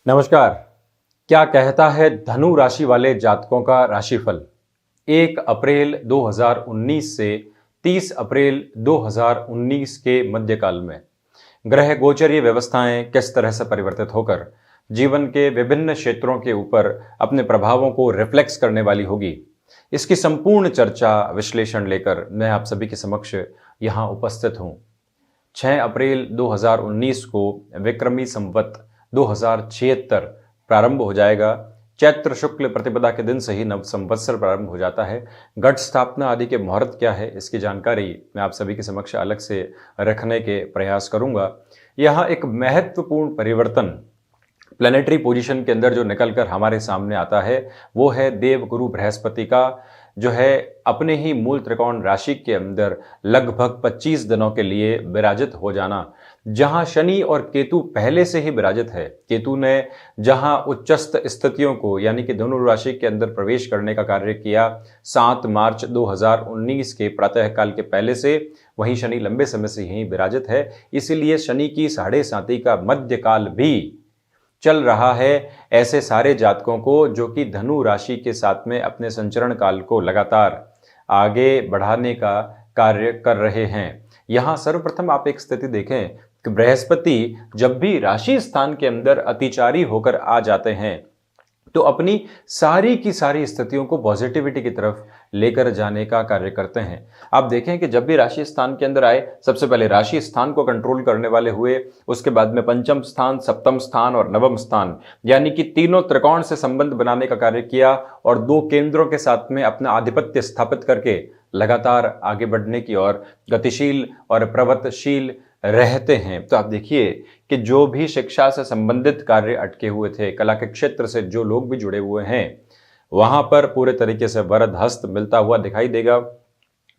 नमस्कार। क्या कहता है धनु राशि वाले जातकों का राशिफल 1 अप्रैल 2019 से 30 अप्रैल 2019 के मध्यकाल में ग्रह गोचरीय व्यवस्थाएं किस तरह से परिवर्तित होकर जीवन के विभिन्न क्षेत्रों के ऊपर अपने प्रभावों को रिफ्लेक्स करने वाली होगी, इसकी संपूर्ण चर्चा विश्लेषण लेकर मैं आप सभी के समक्ष यहाँ उपस्थित हूँ। 6 अप्रैल 2019 को विक्रमी संवत 2076 प्रारंभ हो जाएगा। चैत्र शुक्ल प्रतिपदा के दिन से ही नव संवत्सर प्रारंभ हो जाता है। घट स्थापना आदि के मुहूर्त क्या है, इसकी जानकारी मैं आप सभी के समक्ष अलग से रखने के प्रयास करूंगा। यहाँ एक महत्वपूर्ण परिवर्तन प्लैनेटरी पोजीशन के अंदर जो निकल कर हमारे सामने आता है वो है देवगुरु बृहस्पति का, जो है अपने ही मूल त्रिकोण राशि के अंदर लगभग 25 दिनों के लिए विराजित हो जाना। जहां शनि और केतु पहले से ही विराजित है, केतु ने जहां उच्चस्थ स्थितियों को यानी कि धनु राशि के अंदर प्रवेश करने का कार्य किया 7 मार्च 2019 के प्रातःकाल के पहले से, वहीं शनि लंबे समय से यहीं विराजित है। इसीलिए शनि की 7.5 का मध्यकाल भी चल रहा है ऐसे सारे जातकों को जो कि धनु राशि के साथ में अपने संचरण काल को लगातार आगे बढ़ाने का कार्य कर रहे हैं। यहाँ सर्वप्रथम आप एक स्थिति देखें कि बृहस्पति जब भी राशि स्थान के अंदर अतिचारी होकर आ जाते हैं तो अपनी सारी की सारी स्थितियों को पॉजिटिविटी की तरफ लेकर जाने का कार्य करते हैं। आप देखें कि जब भी राशि स्थान के अंदर आए, सबसे पहले राशि स्थान को कंट्रोल करने वाले हुए, उसके बाद में पंचम स्थान, सप्तम स्थान और नवम स्थान यानी कि तीनों त्रिकोण से संबंध बनाने का कार्य किया और 2 केंद्रों के साथ में अपना आधिपत्य स्थापित करके लगातार आगे बढ़ने की ओर गतिशील और प्रवृत्तशील रहते हैं। तो आप देखिए कि जो भी शिक्षा से संबंधित कार्य अटके हुए थे, कला के क्षेत्र से जो लोग भी जुड़े हुए हैं, वहां पर पूरे तरीके से वरद हस्त मिलता हुआ दिखाई देगा।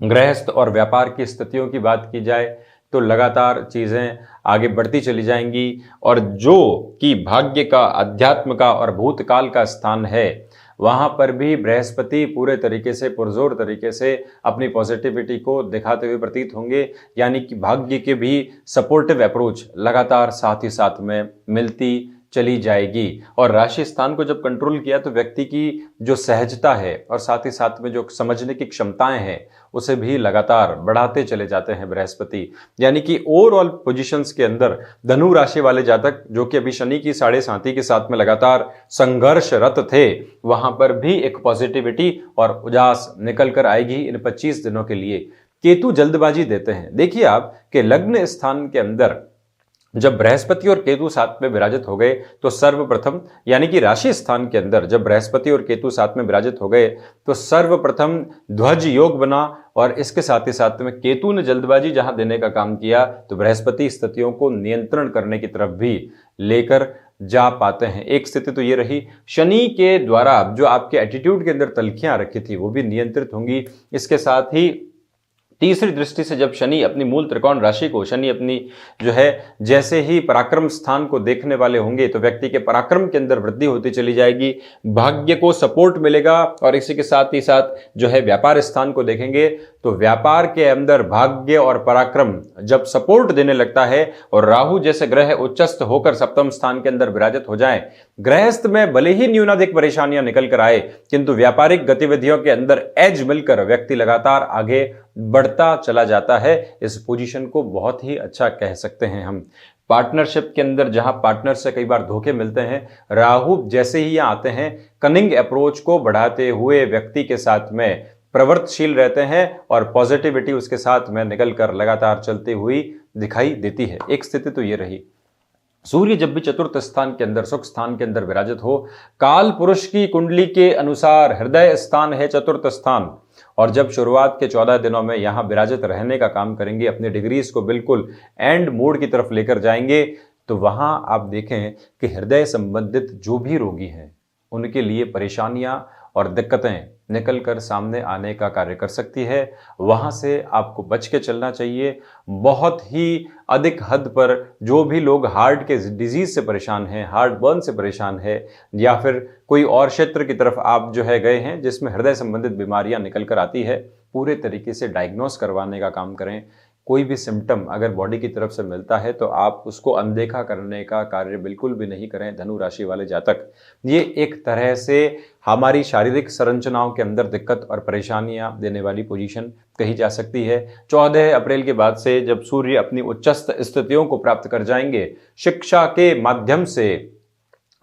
गृहस्थ और व्यापार की स्थितियों की बात की जाए तो लगातार चीजें आगे बढ़ती चली जाएंगी और जो कि भाग्य का, अध्यात्म का और भूतकाल का स्थान है, वहां पर भी बृहस्पति पूरे तरीके से पुरजोर तरीके से अपनी पॉजिटिविटी को दिखाते हुए प्रतीत होंगे। यानी कि भाग्य के भी सपोर्टिव अप्रोच लगातार साथ ही साथ में मिलती चली जाएगी। और राशि स्थान को जब कंट्रोल किया तो व्यक्ति की जो सहजता है और साथ ही साथ में जो समझने की क्षमताएं हैं उसे भी लगातार बढ़ाते चले जाते हैं बृहस्पति। यानी कि ओवरऑल पोजीशंस के अंदर धनु राशि वाले जातक जो कि अभी शनि की 7.5 के साथ में लगातार संघर्षरत थे, वहां पर भी एक पॉजिटिविटी और उजास निकल कर आएगी इन 25 दिनों के लिए। केतु जल्दबाजी देते हैं। देखिए आप कि लग्न स्थान के अंदर जब बृहस्पति और केतु साथ में विराजित हो गए तो सर्वप्रथम यानी कि राशि स्थान के अंदर जब बृहस्पति और केतु साथ में विराजित हो गए तो सर्वप्रथम ध्वज योग बना और इसके साथ ही साथ में केतु ने जल्दबाजी जहां देने का काम किया तो बृहस्पति स्थितियों को नियंत्रण करने की तरफ भी लेकर जा पाते हैं। एक स्थिति तो ये रही, शनि के द्वारा जो आपके एटीट्यूड के अंदर तलखियां रखी थी वो भी नियंत्रित होंगी। इसके साथ ही तीसरी दृष्टि से जब शनि अपनी मूल त्रिकोण राशि को, शनि अपनी जो है जैसे ही पराक्रम स्थान को देखने वाले होंगे तो व्यक्ति के पराक्रम के अंदर वृद्धि होती चली जाएगी, भाग्य को सपोर्ट मिलेगा। और इसी के साथ ही साथ जो है व्यापार स्थान को देखेंगे तो व्यापार के अंदर भाग्य और पराक्रम जब सपोर्ट देने लगता है और राहु जैसे ग्रह उच्चस्थ होकर सप्तम स्थान के अंदर विराजित हो जाए, गृहस्थ में भले ही न्यूनाधिक परेशानियां निकल कर आए किंतु व्यापारिक गतिविधियों के अंदर एज मिलकर व्यक्ति लगातार आगे बढ़ता चला जाता है। इस पोजीशन को बहुत ही अच्छा कह सकते हैं हम। पार्टनरशिप के अंदर जहां पार्टनर से कई बार धोखे मिलते हैं, राहु जैसे ही यहां आते हैं कनिंग अप्रोच को बढ़ाते हुए व्यक्ति के साथ में प्रवृत्तशील रहते हैं और पॉजिटिविटी उसके साथ में निकल कर लगातार चलती हुई दिखाई देती है। एक स्थिति तो ये रही। सूर्य जब भी चतुर्थ स्थान के अंदर, सुख स्थान के अंदर विराजित हो, काल पुरुष की कुंडली के अनुसार हृदय स्थान है चतुर्थ स्थान, और जब शुरुआत के 14 दिनों में यहां विराजित रहने का काम करेंगे, अपनी डिग्रीज को बिल्कुल एंड मोड की तरफ लेकर जाएंगे, तो वहां आप देखें कि हृदय संबंधित जो भी रोगी हैं उनके लिए परेशानियां और दिक्कतें निकल कर सामने आने का कार्य कर सकती है। वहां से आपको बच के चलना चाहिए। बहुत ही अधिक हद पर जो भी लोग हार्ट के डिजीज से परेशान हैं, हार्ट बर्न से परेशान है, या फिर कोई और क्षेत्र की तरफ आप जो है गए हैं जिसमें हृदय संबंधित बीमारियां निकल कर आती है, पूरे तरीके से डायग्नोस करवाने का काम करें। कोई भी सिम्टम अगर बॉडी की तरफ से मिलता है तो आप उसको अनदेखा करने का कार्य बिल्कुल भी नहीं करें धनु राशि वाले जातक। ये एक तरह से हमारी शारीरिक संरचनाओं के अंदर दिक्कत और परेशानियां देने वाली पोजीशन कही जा सकती है। 14 अप्रैल के बाद से जब सूर्य अपनी उच्चस्थ स्थितियों को प्राप्त कर जाएंगे, शिक्षा के माध्यम से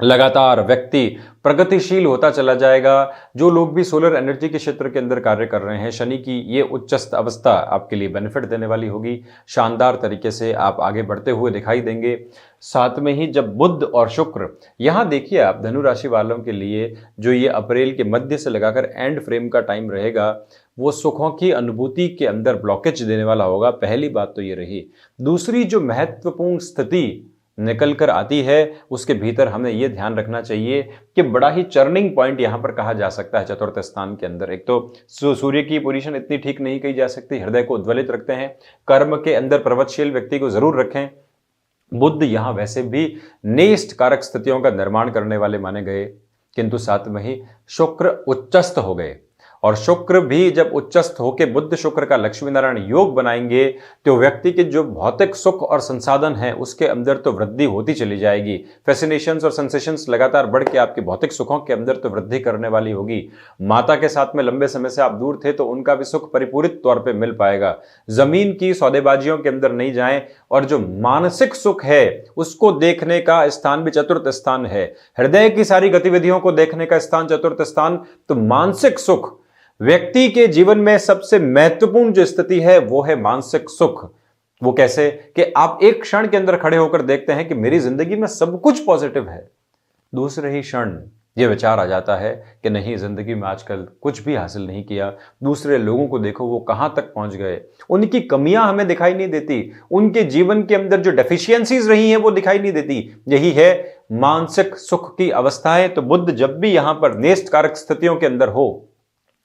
लगातार व्यक्ति प्रगतिशील होता चला जाएगा। जो लोग भी सोलर एनर्जी के क्षेत्र के अंदर कार्य कर रहे हैं, शनि की ये उच्चस्थ अवस्था आपके लिए बेनिफिट देने वाली होगी। शानदार तरीके से आप आगे बढ़ते हुए दिखाई देंगे। साथ में ही जब बुध और शुक्र, यहां देखिए आप धनु राशि वालों के लिए जो ये अप्रैल के मध्य से लगाकर एंड फ्रेम का टाइम रहेगा, वो सुखों की अनुभूति के अंदर ब्लॉकेज देने वाला होगा। पहली बात तो ये रही। दूसरी जो महत्वपूर्ण स्थिति निकल कर आती है उसके भीतर हमें यह ध्यान रखना चाहिए कि बड़ा ही चर्निंग पॉइंट यहां पर कहा जा सकता है चतुर्थ स्थान के अंदर। एक तो सूर्य की पोजीशन इतनी ठीक नहीं कही जा सकती, हृदय को उद्वेलित रखते हैं, कर्म के अंदर प्रवृत्तशील व्यक्ति को जरूर रखें। बुध यहां वैसे भी नेष्ट कारक स्थितियों का निर्माण करने वाले माने गए, किंतु साथ में ही शुक्र उच्चस्थ हो गए और शुक्र भी जब उच्चस्थ होकर बुध शुक्र का लक्ष्मी नारायण योग बनाएंगे तो व्यक्ति के जो भौतिक सुख और संसाधन है उसके अंदर तो वृद्धि होती चली जाएगी। फैसिनेशंस और सेंसेशंस लगातार बढ़ के आपके भौतिक सुखों के अंदर तो वृद्धि करने वाली होगी। माता के साथ में लंबे समय से आप दूर थे तो उनका भी सुख परिपूरित तौर पर मिल पाएगा। जमीन की सौदेबाजियों के अंदर नहीं जाएं और जो मानसिक सुख है उसको देखने का स्थान भी चतुर्थ स्थान है। हृदय की सारी गतिविधियों को देखने का स्थान चतुर्थ स्थान, तो मानसिक सुख व्यक्ति के जीवन में सबसे महत्वपूर्ण जो स्थिति है वो है मानसिक सुख। वो कैसे कि आप एक क्षण के अंदर खड़े होकर देखते हैं कि मेरी जिंदगी में सब कुछ पॉजिटिव है, दूसरे ही क्षण ये विचार आ जाता है कि नहीं, जिंदगी में आजकल कुछ भी हासिल नहीं किया। दूसरे लोगों को देखो वो कहां तक पहुंच गए, उनकी कमियां हमें दिखाई नहीं देती, उनके जीवन के अंदर जो डेफिशिएंसीज रही हैं वो दिखाई नहीं देती। यही है मानसिक सुख की अवस्थाएं। तो बुध जब भी यहां पर नेष्ट कारक स्थितियों के अंदर हो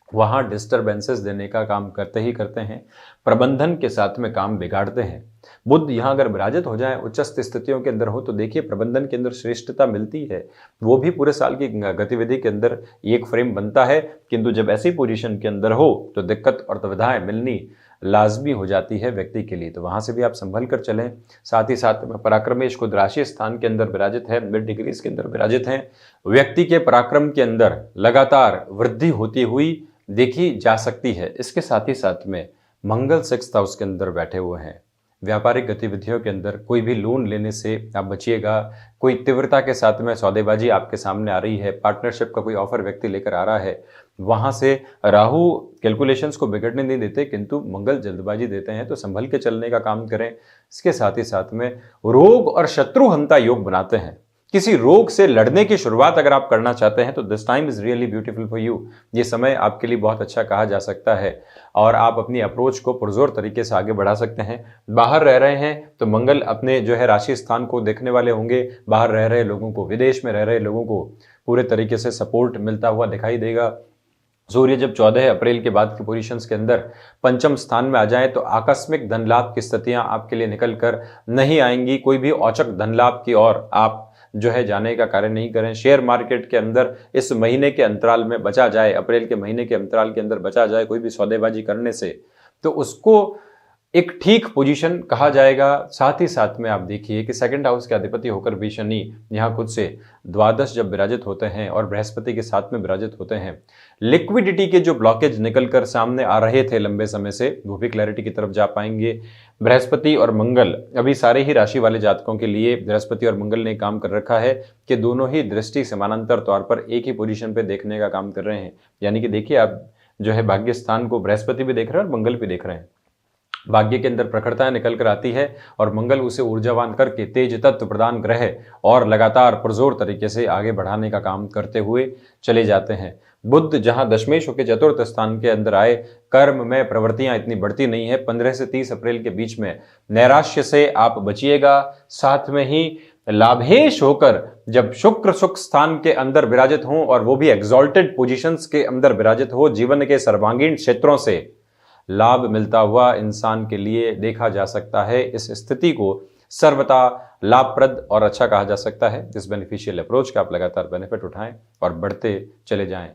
वहां डिस्टरबेंसेस देने का काम करते ही करते हैं, प्रबंधन के साथ में काम बिगाड़ते हैं। बुध यहां अगर विराजित हो जाए, उच्चस्थ स्थितियों के अंदर हो, तो देखिए प्रबंधन के अंदर श्रेष्ठता मिलती है। वो भी पूरे साल की गतिविधि के अंदर एक फ्रेम बनता है, किंतु जब ऐसी पोजीशन के अंदर हो तो दिक्कत और दुविधाएं मिलनी लाजमी हो जाती है व्यक्ति के लिए। तो वहां से भी आप संभल कर चलें। साथ ही साथ पराक्रमेश खुद राशि स्थान के अंदर विराजित है, मिड डिग्रीज के अंदर विराजित है। व्यक्ति के पराक्रम के अंदर लगातार वृद्धि होती हुई देखी जा सकती है। इसके साथ ही साथ में मंगल 6th हाउस के अंदर बैठे हुए हैं। व्यापारिक गतिविधियों के अंदर कोई भी लोन लेने से आप बचिएगा। कोई तीव्रता के साथ में सौदेबाजी आपके सामने आ रही है, पार्टनरशिप का कोई ऑफर व्यक्ति लेकर आ रहा है, वहां से राहु कैलकुलेशंस को बिगड़ने नहीं देते किंतु मंगल जल्दबाजी देते हैं, तो संभल के चलने का काम करें। इसके साथ ही साथ में रोग और शत्रुहंता योग बनाते हैं। किसी रोग से लड़ने की शुरुआत अगर आप करना चाहते हैं तो this time is really beautiful for you. ये समय आपके लिए बहुत अच्छा कहा जा सकता है और आप अपनी अप्रोच को पुरजोर तरीके से आगे बढ़ा सकते हैं। बाहर रह रहे हैं तो मंगल अपने जो है राशि स्थान को देखने वाले होंगे। बाहर रह रहे लोगों को, विदेश में रह रहे लोगों को पूरे तरीके से सपोर्ट मिलता हुआ दिखाई देगा। सूर्य जब 14 अप्रैल के बाद की पोजीशंस के अंदर पंचम स्थान में आ जाए तो आकस्मिक धन लाभ की स्थितियां आपके लिए निकल कर नहीं आएंगी। कोई भी औचक धन लाभ की ओर आप जो है जाने का कार्य नहीं करें। शेयर मार्केट के अंदर इस महीने के अंतराल में बचा जाए, अप्रैल के महीने के अंतराल के अंदर बचा जाए कोई भी सौदेबाजी करने से, तो उसको एक ठीक पोजीशन कहा जाएगा। साथ ही साथ में आप देखिए कि 2nd हाउस के अधिपति होकर भी शनि यहाँ खुद से द्वादश जब विराजित होते हैं और बृहस्पति के साथ में विराजित होते हैं, लिक्विडिटी के जो ब्लॉकेज निकल कर सामने आ रहे थे लंबे समय से, वो भी क्लैरिटी की तरफ जा पाएंगे। बृहस्पति और मंगल, अभी सारे ही राशि वाले जातकों के लिए बृहस्पति और मंगल ने काम कर रखा है कि दोनों ही दृष्टि समानांतर तौर पर एक ही पोजीशन पे देखने का काम कर रहे हैं। यानी कि देखिए आप जो है भाग्य स्थान को बृहस्पति भी देख रहे हैं और मंगल भी देख रहे हैं। भाग्य के अंदर प्रखरता निकल कर आती है और मंगल उसे ऊर्जावान करके तेज तत्व प्रदान ग्रह और लगातार पुरजोर तरीके से आगे बढ़ाने का काम करते हुए चले जाते हैं। बुध जहां दशमेश होकर चतुर्थ स्थान के अंदर आए, कर्म में प्रवृत्तियां इतनी बढ़ती नहीं है। 15 से 30 अप्रैल के बीच में नैराश्य से आप बचिएगा। साथ में ही लाभेश होकर जब शुक्र सुख स्थान के अंदर विराजित हों और वो भी एग्जॉल्टेड पोजीशंस के अंदर विराजित हो, जीवन के सर्वांगीण क्षेत्रों से लाभ मिलता हुआ इंसान के लिए देखा जा सकता है। इस स्थिति को सर्वथा लाभप्रद और अच्छा कहा जा सकता है। इस बेनिफिशियल अप्रोच का आप लगातार बेनिफिट उठाएं और बढ़ते चले जाएं।